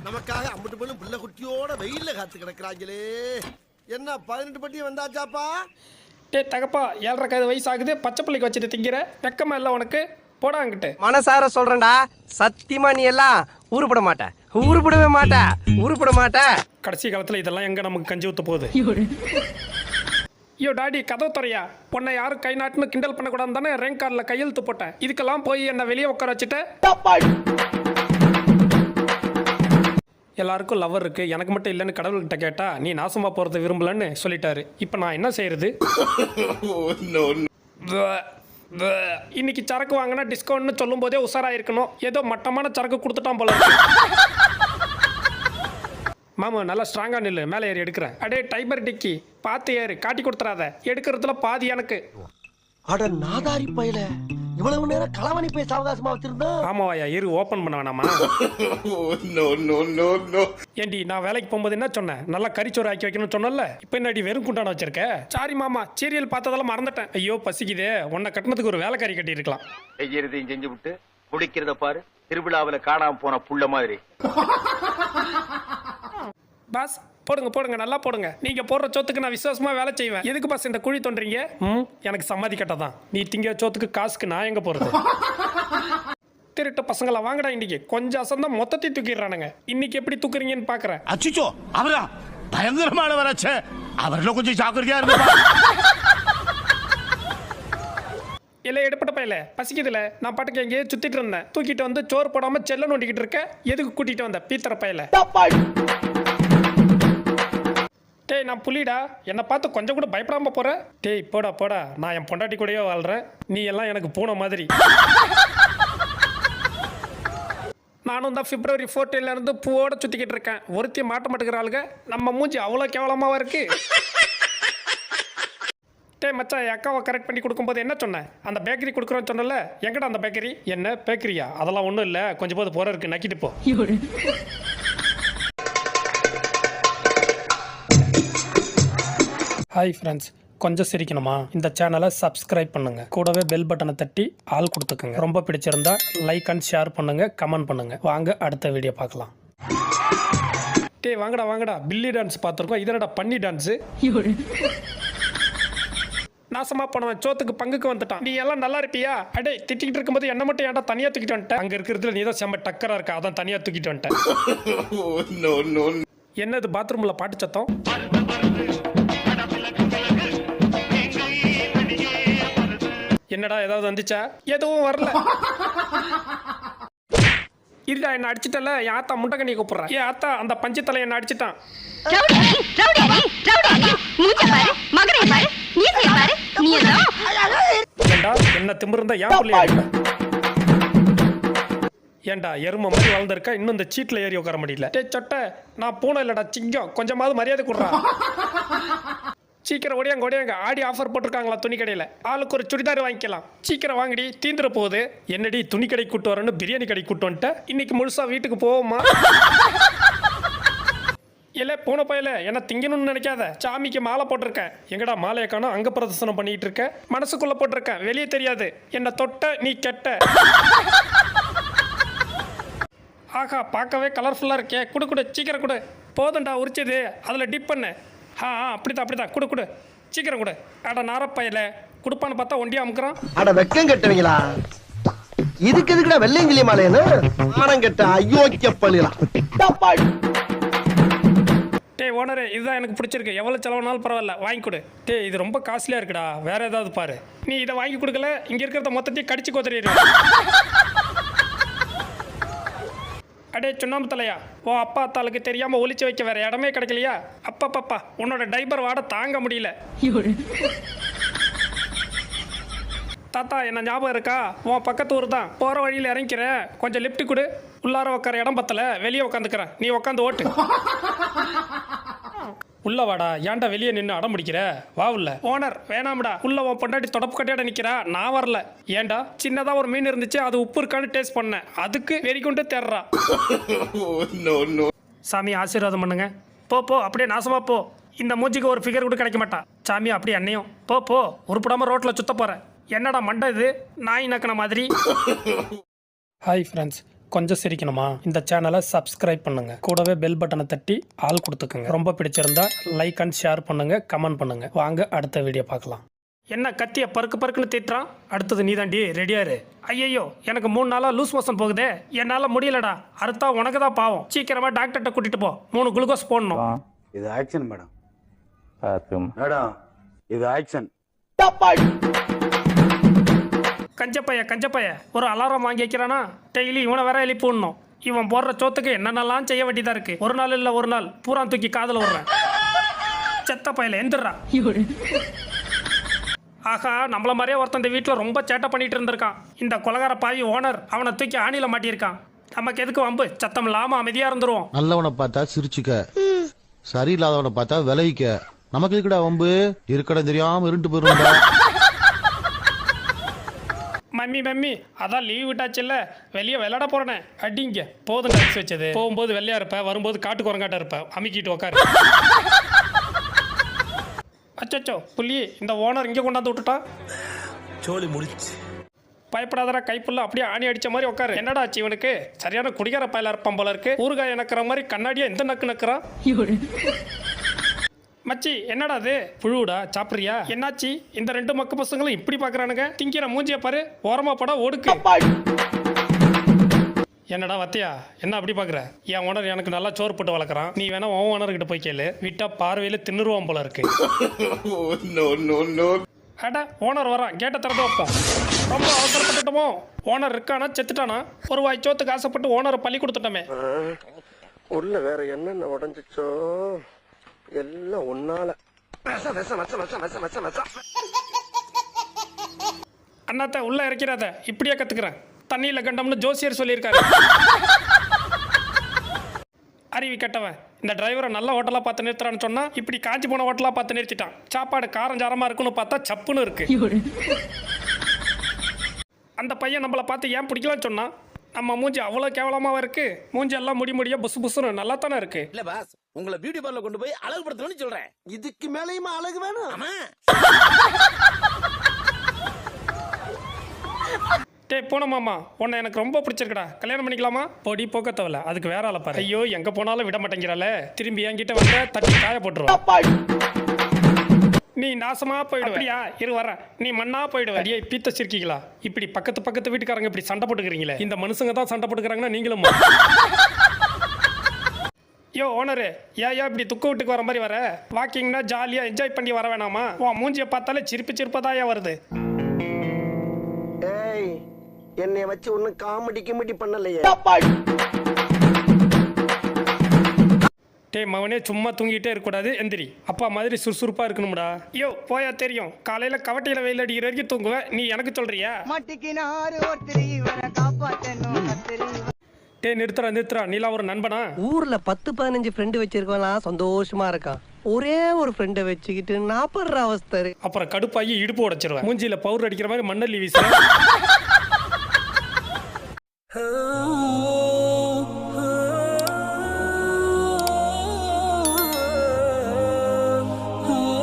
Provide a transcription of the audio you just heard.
நமக்காக அம்பட்டு போலும் பிள்ளை குட்டியோட வெயில்ல காத்து கிடக்குறாங்களே. என்ன 18 பட்டி வந்தாச்சாப்பா? டே தகப்பா 7.5 வயசு ஆகுது, பச்சை பிள்ளைக்கு வச்சுட்டு திங்கிற வெக்கமா இல்லை உனக்கு? போடா அங்கிட்டு. மனசார சொல்றேன்டா, சத்தியமா நீ எல்லாம் உருப்பட மாட்ட, உருப்படவே மாட்ட, உருப்பட மாட்ட. கடைசி காலத்தில் இதெல்லாம் எங்கே நமக்கு கஞ்சி ஊற்ற போகுது? ஐயோ டாடி கதவு துறையா, பொண்ணை யாரும் கை நாட்டுன்னு கிண்டல் பண்ணக்கூடாது தானே ரேங்க் கார்டில் கையெழுத்து போட்டேன். இதுக்கெல்லாம் போய் என்னை வெளியே உட்கார வச்சுட்டு. எல்லாருக்கும் லவர் இருக்கு, எனக்கு மட்டும் இல்லைன்னு கடவுள்கிட்ட கேட்டா நீ நாசமா போறதை விரும்பலன்னு சொல்லிட்டாரு. இப்போ நான் என்ன செய்யறது? இன்னைக்கு சரக்கு வாங்கினா டிஸ்கவுண்ட்னு சொல்லும் போதே உஷாராயிருக்கணும். ஏதோ மட்டமான சரக்கு கொடுத்துட்டான் போல. மாமா நல்லா ஸ்ட்ராங்கா நில்லு, மேலே ஏறி எடுக்கிறேன். அடே டைபர் டிக்கி பார்த்து ஏறு, காட்டி கொடுத்துறாத. எடுக்கிறதுல பாதி எனக்கு. அட நாதாரி பையல, இவ்வளவு நேரம் களவணி போய் சாவகாசமா வச்சிருந்தா. ஆமாவாயா, இரு ஓபன் பண்ண வேணாமா? ஏண்டி நான் வேலைக்கு போகும்போது என்ன சொன்னேன்? நல்லா கறிச்சோறு ஆக்கி வைக்கணும்னு சொன்னல. இப்போ என்னடி வெறும் குண்டான வச்சிருக்க? சாரி மாமா, சீரியல் பார்த்ததெல்லாம் மறந்துட்டேன். ஐயோ பசிக்குதே, உன்னை கட்டினதுக்கு ஒரு வேலைக்காரி கட்டி இருக்கலாம். செய்யறதையும் செஞ்சு விட்டு குடிக்கிறத பாரு, திருவிழாவில காணாம போன புள்ள மாதிரி. பாஸ் போடுங்க போடுங்க, நல்லா போடுங்க. நீங்க போடுற சோத்துக்கு நான் விசுவாசமா வேலை செய்வேன். எதுக்கு பாஸ் இந்த குழி தோன்றீங்க? எனக்கு சம்மதி கட்டதான். நீ திங்க சோத்துக்கு காசுக்கு நான் எங்க போறது? திருட்டு பசங்களா வாங்கடா, இன்னைக்கு கொஞ்சம் அசந்தா மொத்தத்தையும் தூக்கிடுறானுங்க. இன்னைக்கு எப்படி தூக்குறீங்கன்னு பாக்குறேன். அச்சுச்சோ, அவரா பயங்கரமானவராச்சே, அவர்ல கொஞ்சம் ஜாக்கிரதையா இருப்பா. இல்லை எடுப்பட்ட பையல பசிக்குதுல, நான் பாட்டுக்கு எங்கேயே சுத்திட்டு இருந்தேன். தூக்கிட்டு வந்து சோறு போடாம செல்ல நோண்டிக்கிட்டு இருக்க. எதுக்கு கூட்டிட்டு வந்த பீத்தர பையல? டேய் நான் புலிடா, என்னை பார்த்து கொஞ்சம் கூட பயப்படாம போற? டேய் போடா போடா, நான் என் பொண்டாட்டி கூடயே வாழ்றேன், நீ எல்லாம் எனக்கு பூனை மாதிரி. நானும் தான் பிப்ரவரி 14 இருந்து பூவோட சுத்திக்கிட்டு இருக்கேன். ஒருத்தையும் மாட்ட மாட்டேங்கிற ஆளுங்க. நம்ம மூஞ்சி அவ்வளோ கேவலமாவா இருக்கு. டேய் மச்சான், என் அக்காவை கரெக்ட் பண்ணி கொடுக்கும்போது என்ன சொன்னேன்? அந்த பேக்கரி கொடுக்குறோன்னு சொன்னல, எங்கடா அந்த பேக்கரி? என்ன பேக்கரியா? அதெல்லாம் ஒன்றும் இல்லை, கொஞ்சம் போது போற இருக்கு, நக்கிட்டு போ. ஹாய் ஃப்ரெண்ட்ஸ், கொஞ்சம் சிரிக்கணுமா? இந்த சேனலை சப்ஸ்கிரைப் பண்ணுங்க, கூடவே பெல் பட்டனை தட்டி ஆள் கொடுத்துக்கோங்க. ரொம்ப பிடிச்சிருந்தா லைக் அண்ட் ஷேர் பண்ணுங்க, கமெண்ட் பண்ணுங்க. வாங்க அடுத்த வீடியோ பார்க்கலாம். டேய் வாங்கடா வாங்கடா, பில்லி டான்ஸ் பார்த்துருக்கோம், இதனடா பண்ணி டான்ஸு. நாசமா போனவன் சோத்துக்கு பங்குக்கு வந்துட்டான். நீ எல்லாம் நல்லா இருப்பியா? அடே திட்டிக்கிட்டு இருக்கும்போது என்ன மட்டும் ஏன்டா தனியா தூக்கிட்டு வந்துட்டேன்? அங்க இருக்கிறதுல நீ தான் செம்ம டக்கரா இருக்க, அதான் தனியா தூக்கிட்டு வந்துட்டேன். என்னது பாத்ரூம்ல பாட்டு சத்தம்? என்னடா ஏதாவது வந்துச்சா? எதுவும் வரல. இல்ல என்ன அடிச்சிட்டல, என் ஆத்தா முண்டகண்ணி கூப்பிடுறேன். ஏன் ஆத்தா, அந்த பஞ்சத்தலை என்ன அடிச்சிட்டான். ஏண்டா என்ன திமிருந்தா ஏன் புள்ளி அடிப்ப? ஏண்டா எருமை மாதிரி வளர்ந்துருக்கா, இன்னும் இந்த சீட்ல ஏறி உட்கார முடியல. டே சொட்ட, நான் பூனை இல்லடா சிங்கம், கொஞ்சமாவது மரியாதை கொடுறா. சீக்கிரம் ஒடியாங்க ஒடியாங்க, ஆடி ஆஃபர் போட்டிருக்காங்களா துணி கடையில்? ஆளுக்கு ஒரு சுடிதார் வாங்கிக்கலாம். சீக்கிரம் வாங்கடி, தீந்துட போகுது. என்னடி துணி கடை கூட்டு வரேன்னு பிரியாணி கடை கூட்டு வந்துட்டேன். இன்னைக்கு முழுசா வீட்டுக்கு போவோமா? இல்லை பூனை பையல, என்ன திங்கணும்னு நினைக்காத. சாமிக்கு மாலை போட்டிருக்கேன். எங்கடா மாலையை காணோம்? அங்க பிரதர்சனம் பண்ணிட்டு இருக்க. மனசுக்குள்ள போட்டிருக்கேன், வெளியே தெரியாது. என்ன தொட்ட நீ கெட்ட. ஆஹா பார்க்கவே கலர்ஃபுல்லாக இருக்கே. குடு குடு சீக்கிரம் கொடு. போதுண்டா உரிச்சது, அதில் டிப் பண்ணு. அப்படிதான் அப்படிதான், குடு குடு சீக்கிரம் கொடு. அட நாரப்பையில குடுப்பான்னு பார்த்தா ஒண்டியா அமுக்குறான். அட வெக்கம் கட்டுவீங்களா? இதுக்கு எதுக்குடா வெள்ளையங்கிலி மாலையன்னு ஆனம் கட்ட அயோக்கிய பள்ளிலாம். டே ஓனரே, இதுதான் எனக்கு பிடிச்சிருக்கு. எவ்வளோ செலவுனாலும் பரவாயில்ல, வாங்கி கொடு. டே இது ரொம்ப காஸ்ட்லியாக இருக்குடா, வேற ஏதாவது பாரு. நீ இதை வாங்கி கொடுக்கல, இங்கே இருக்கிறத மொத்தத்தையும் கடிச்சு கோத்தறிடு. அடே சுண்ணாம்பு தலையா, ஓ அப்பா அத்தாளுக்கு தெரியாம ஒளிச்சு வைக்க வேற இடமே கிடைக்கலையா? அப்பா பாப்பா, உன்னோட டைபர் வாட தாங்க முடியல. தாத்தா என்ன ஞாபகம் இருக்கா? உன் பக்கத்து ஊர் தான், போற வழியில் இறங்கிக்கிறேன். கொஞ்சம் லிஃப்ட் கொடு. உள்ளார உட்கார இடம் பத்தல, வெளியே உட்காந்துக்கிறேன், நீ உட்காந்து ஓட்டு. உள்ள வாடா, ஏன்டா வெளியே நின்று அடம் முடிக்கிற? வா உள்ள. ஓனர் வேணாம்டா, உள்ள உன் பொண்டாட்டி தொடப்பு கட்டியாட நிக்கிறா, நான் வரல. ஏன்டா? சின்னதா ஒரு மீன் இருந்துச்சு, அது உப்பு இருக்கான்னு டேஸ்ட் பண்ணேன், அதுக்கு வெறி கொண்டு தேடுறா. சாமி ஆசீர்வாதம் பண்ணுங்க. போ போ, அப்படியே நாசமா போ. இந்த மூஞ்சிக்கு ஒரு ஃபிகர் கூட கிடைக்க மாட்டா. சாமி அப்படியே அன்னையும் போ போ, உருப்படாம ரோட்ல சுத்த போறேன். என்னடா மண்டை இது, நாய் நக்கின மாதிரி. ஹாய் ஃப்ரெண்ட்ஸ், கொஞ்சம் சிரிக்கணுமா? இந்த சேனலை சப்ஸ்கிரைப் பண்ணுங்க, கூடவே பெல் பட்டனை தட்டி ஆல் கொடுத்துக்கோங்க. ரொம்ப பிடிச்சிருந்தா லைக் அண்ட் ஷேர் பண்ணுங்க, கமெண்ட் பண்ணுங்க. வாங்க அடுத்த வீடியோ பார்க்கலாம். என்ன கத்திய பருக்கு பருக்குன்னு தீட்டுறான்? அடுத்தது நீதாண்டி, ரெடியாரு. ஐயோ எனக்கு 3 நாளா லூஸ் மோஷன் போகுதே, என்னால முடியலடா. அறுத்தா உனக்கு தான் பாவம். சீக்கிரமா டாக்டர்கிட்ட கூட்டிட்டு போ, 3 குளுக்கோஸ் போடணும். இது ஆக்ஷன் மேடம். மேடம் இது ஆக்ஷன். கஞ்சப்பைய ஒரு அலாரம் வாங்கி வைக்கிறானா? டெய்லி இவனை வேற எழுப்பி விடணும். இவன் போடுற சோத்துக்கு என்னென்னலாம் செய்ய வேண்டியதா இருக்கு. ஒரு நாள் இல்ல ஒரு நாள் பூரா தூக்கி காதல விடுறேன். செத்த பையில எந்திரா. ஆஹா, நம்மள மாதிரியே ஒருத்தன் இந்த வீட்டில் ரொம்ப சேட்டை பண்ணிட்டு இருந்திருக்கான். இந்த கொலகார பாவி ஓனர் அவனை தூக்கி ஆணியில மாட்டியிருக்கான். நமக்கு எதுக்கு வம்பு? சத்தம் இல்லாம அமைதியா இருந்துருவோம். நல்லவனை பார்த்தா சிரிச்சுக்க, சரியில்லாதவனை பார்த்தா விளைவிக்க. நமக்கு இருக்கடா வம்பு, இருக்கட தெரியாம இருண்டு போயிருந்தா. மம்மி அதான் லீவ் விட்டாச்சுல்ல, வெளியே விளையாட போறேனே. அடிங்க போதும். டாக்ஸ் வச்சது. போகும்போது வெள்ளையா இருப்ப, வரும்போது காட்டு குரங்காட்ட இருப்ப. அமுக்கிட்டு உக்காரு. அச்சோ புள்ளி, இந்த ஓனர் இங்கே கொண்டாந்து விட்டுட்டா. சோலி முடிச்சு. பயப்படாதரா, கைப்புள்ள அப்படியே ஆணி அடிச்ச மாதிரி உட்காரு. என்னடா ஆச்சு இவனுக்கு? சரியான குடிகார பயலா இருப்பான் போல இருக்கு. ஊறுகாய் நக்கிற மாதிரி கண்ணாடியா இந்த நக்கு நக்குறான். மச்சி என்னடா அது? புழுடா, சாப்பிட்றியா? என்னாச்சு? இந்த 2 மக்கு பசங்களும் இப்படி பாக்குறானுங்க. திங்கிற மூஞ்சிய பாரு, ஓரமா படம் ஓடுக்கு. என்னடா வத்தியா, என்ன அப்படி பாக்குற? என் ஓனர் எனக்கு நல்லா சோறு போட்டு வளர்க்குறான். நீ வேணா உன் ஓனர்கிட்ட போய் கேளு. விட்டா பார்வையில தின்னுருவான் போல இருக்கு. அட ஓனர் வரான், கேட்ட திறந்து வைப்போம். ரொம்ப அவசரப்பட்டுட்டோமோ? ஓனர் இருக்கானா செத்துட்டானா? ஒரு வாய் சோத்துக்கு ஆசைப்பட்டு ஓனரை பள்ளி கொடுத்துட்டோமே. உள்ள வேற என்னென்ன உடஞ்சிச்சோ எல்லாம் ஒன்னால. அண்ணாத்த உள்ள இறக்கிறாத, இப்படியே கத்துக்கிறேன். தண்ணியில கண்டம்னு ஜோசியர் சொல்லியிருக்காரு. அறிவி கட்டவன். இந்த டிரைவரை நல்ல ஹோட்டலா பார்த்து நிறுத்துறான்னு சொன்னா இப்படி காஞ்சி போன ஹோட்டலா பார்த்து நிறுத்திட்டான். சாப்பாடு காரஞ்சாரமா இருக்குன்னு பார்த்தா சப்புன்னு இருக்கு. அந்த பையன் நம்மளை பார்த்து ஏன் பிடிக்கலான்னு சொன்னா, நம்ம மூஞ்சி அவ்வளோ கேவலமாவா இருக்கு? மூஞ்சி எல்லாம் முடிய புசு புசுன்னு நல்லா தானே இருக்கு. இல்ல பாஸ், உங்களை பியூட்டி பார்லர் கொண்டு போய் அழகுபடுத்தணும்னு சொல்றேன். இதுக்கு மேலேயுமா அழகு வேணும்? ஆமா. டேய் போன மாமா, உன்னை எனக்கு ரொம்ப பிடிச்சிருக்கடா. கல்யாணம் பண்ணிக்கலாமா? பொடி போக்க தேவையில்ல, அதுக்கு வேற ஆளை பாரு. ஐயோ எங்க போனாலும் விட மாட்டேங்கிறாளே. திரும்பி என்கிட்ட வந்து தட்டி காய போட்டுருவா. நீ நாசமா போயிடுவியா? இரு வர. நீ மண்ணா போயிடுவ. அடியே பீத்த சிரிக்கீங்களா? இப்படி பக்கத்து வீட்டுக்காரங்க இப்படி சண்டை போட்டுக்கிறீங்களே. இந்த மனுஷங்க தான் சண்டை போட்டுக்கிறாங்கன்னா நீங்களும். யோ ஓனரு, ஏன் இப்படி துக்க வீட்டுக்கு வர மாதிரி வர? வாக்கிங்னா ஜாலியா என்ஜாய் பண்ணி வர வேணாமா? உன் மூஞ்சியை பார்த்தாலே சிரிப்பதாயா வருது. ஏய், என்னைய வச்சு ஒன்னும் காமெடி பண்ணலையே. டே மவனே, சும்மா தூங்கிட்டே இருக்கக்கூடாது, எந்திரி. அப்பா மாதிரி சுறுசுறுப்பா இருக்கணும்டா. யோ போயா, தெரியும் காலையில கவட்டையில வெயில் அடிக்கிற வரைக்கும் தூங்குவேன். நீ எனக்கு சொல்றியா? டே நிறுத்துறா, நீலா ஒரு நண்பனா? ஊர்ல 10-15 ஃப்ரெண்டு வச்சிருக்கலாம், சந்தோஷமா இருக்கான். ஒரே ஒரு ஃப்ரெண்டை வச்சுக்கிட்டு 40 அவஸ்தை. அப்புறம் கடுப்பாகி இடுப்பு உடைச்சிருவேன். மூஞ்சியில பவுடர் அடிக்கிற மாதிரி மண்ணல்லி வீசுறேன்.